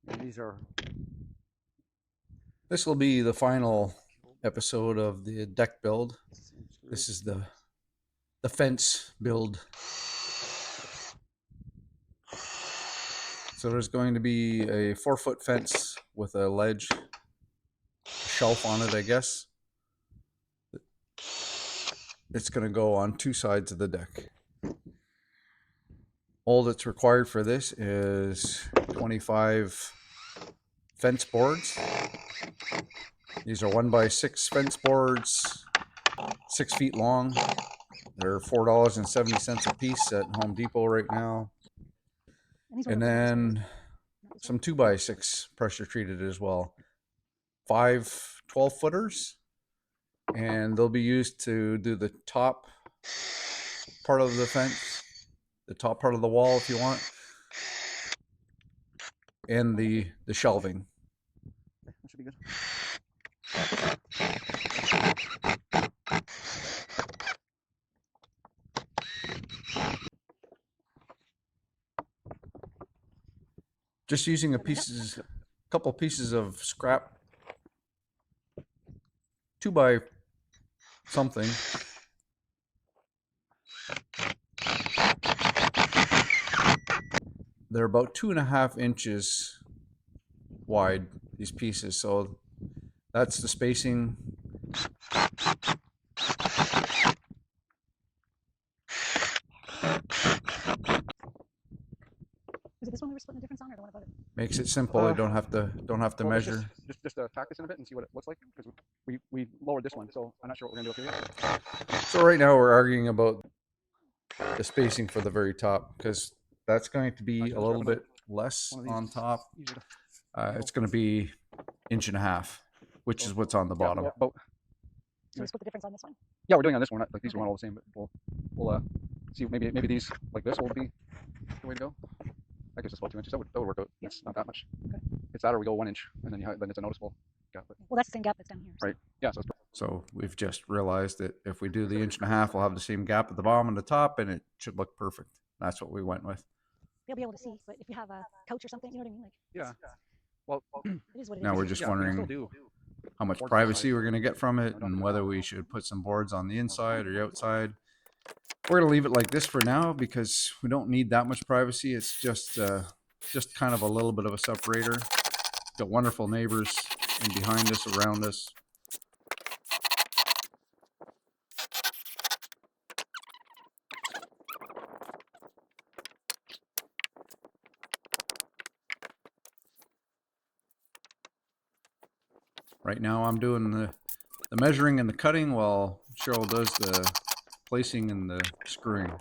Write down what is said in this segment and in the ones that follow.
And these are This will be the final episode of the deck build. This is the fence build. So there's going to be a 4-foot fence with a ledge, a shelf on it, I guess. It's going to go on 2 sides of the deck. All that's required for this is 25 fence boards. These are 1x6 fence boards, 6 feet long. They're $4.70 a piece at Home Depot right now. And then some 2x6 pressure treated as well. 5 12-footers, and they'll be used to do the top part of the fence, the top part of the wall if you want, and the shelving. that should be good. Just using a couple pieces of scrap 2x something. They're about 2.5 inches wide, these pieces, so that's the spacing. Was it this one we were splitting the difference on, or the one above it? Makes it simple. I don't have to Well, measure. just practice in a bit and see what it looks like, because we lowered this one, so I'm not sure what we're gonna do up here. So right now we're arguing about the spacing for the very top, because that's going to be a little bit less on top. It's going to be 1.5 inches, which is what's on the bottom. Yeah, but So we split the difference on this one. yeah, we're doing on this one. Like these are all the same, but we'll see. Maybe these like this will be the way to go. I guess it's about 2 inches. That would work out. It's not that much. Okay. It's that, or we go 1 inch, and then it's a noticeable gap. But, Well, that's the same gap that's down here. So. right. Yeah. So it's So we've just realized that if we do the 1.5 inches, we'll have the same gap at the bottom and the top, and it should look perfect. That's what we went with. They'll be able to see, but if you have a couch or something, you know what I mean? Like, yeah. Well, it is what it is. Now we're just yeah, we can still wondering do how much boards privacy inside. we're going to get from it, and whether we should put some boards on the inside or the outside. We're going to leave it like this for now because we don't need that much privacy. It's just kind of a little bit of a separator. Got wonderful neighbors in behind us, around us. Right now I'm doing the measuring and the cutting while Cheryl does the placing and the screwing.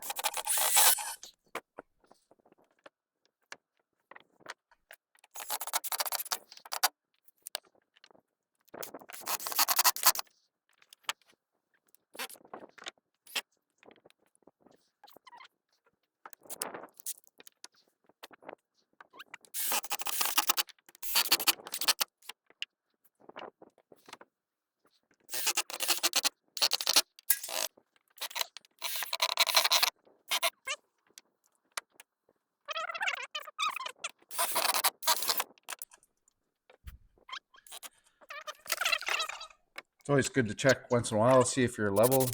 It's always good to check once in a while, see if you're level.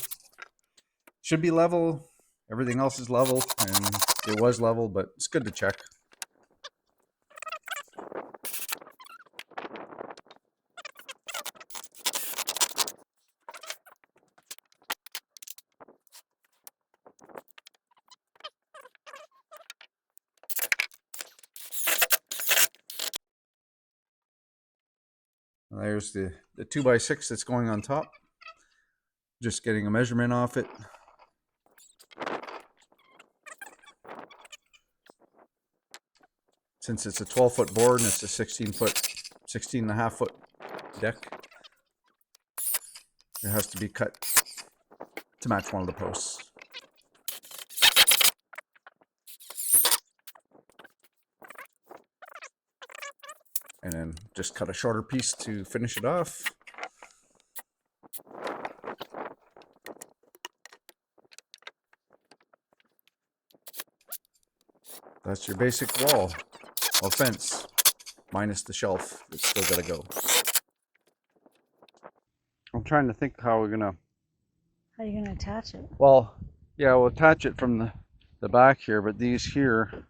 Should be level. Everything else is level, and it was level, but it's good to check. And there's the 2x6 that's going on top. Just getting a measurement off it. Since it's a 12-foot board and it's a 16.5-foot deck, it has to be cut to match one of the posts. And then just cut a shorter piece to finish it off. That's your basic wall or fence. minus the shelf. It's still got to go. I'm trying to think how we're gonna. How are you going to attach it? Well, yeah, we'll attach it from the back here, but these here,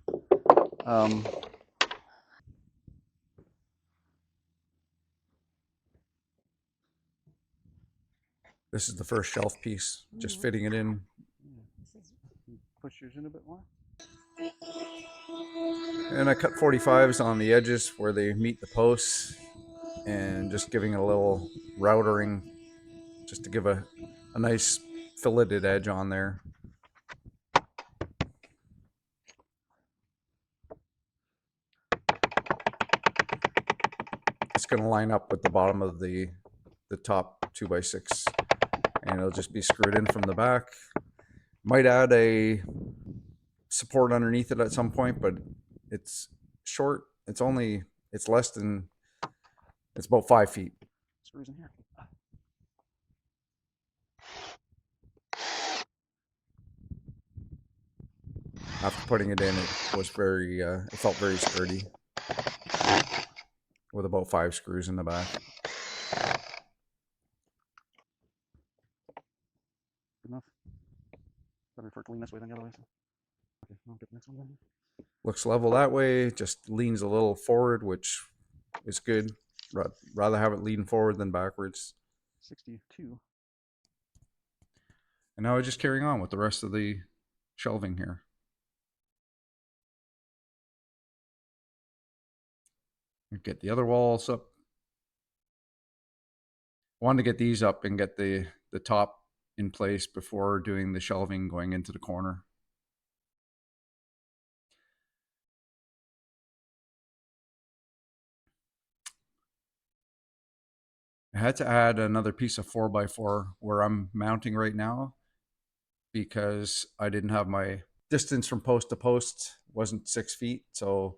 This is the first shelf piece, just fitting it in. push yours in a bit more. And I cut 45s on the edges where they meet the posts, and just giving it a little routering just to give a nice filleted edge on there. It's going to line up with the bottom of the top 2x6, and it'll just be screwed in from the back. Might add a support underneath it at some point, but it's short. It's less than, it's about 5 feet. Screws in here. After putting it in, it was very, it felt very sturdy, with about 5 screws in the back. Good enough. Better for it to lean this way than the other way. So. Okay, I'll get the next one then. Looks level that way, just leans a little forward, which is good. Rather have it lean forward than backwards. 62. And now we're just carrying on with the rest of the shelving here. Get the other walls up. Wanted to get these up and get the top in place before doing the shelving going into the corner. I had to add another piece of 4x4 where I'm mounting right now, because I didn't have my distance from post to post wasn't 6 feet. So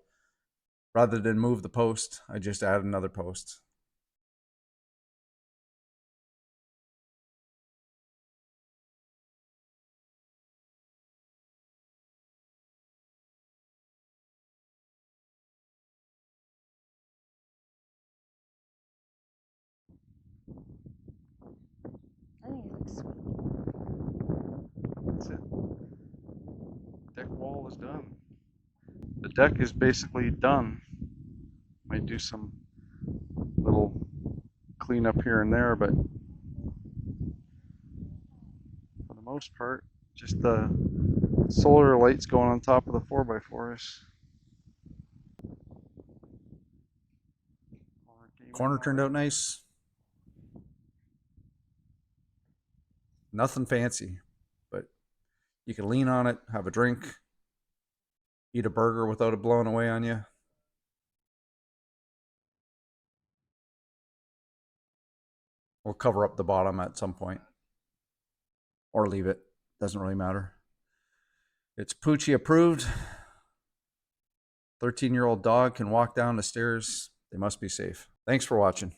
rather than move the post, I just added another post. I think it looks sweet. That's it. Deck wall is done. The deck is basically done. Might do some little cleanup here and there, but for the most part, just the solar lights going on top of the 4x4s. Corner turned out nice. Nothing fancy, but you can lean on it, have a drink, eat a burger without it blowing away on you. We'll cover up the bottom at some point, or leave it. Doesn't really matter. It's Poochie approved. 13-year-old dog can walk down the stairs. They must be safe. Thanks for watching.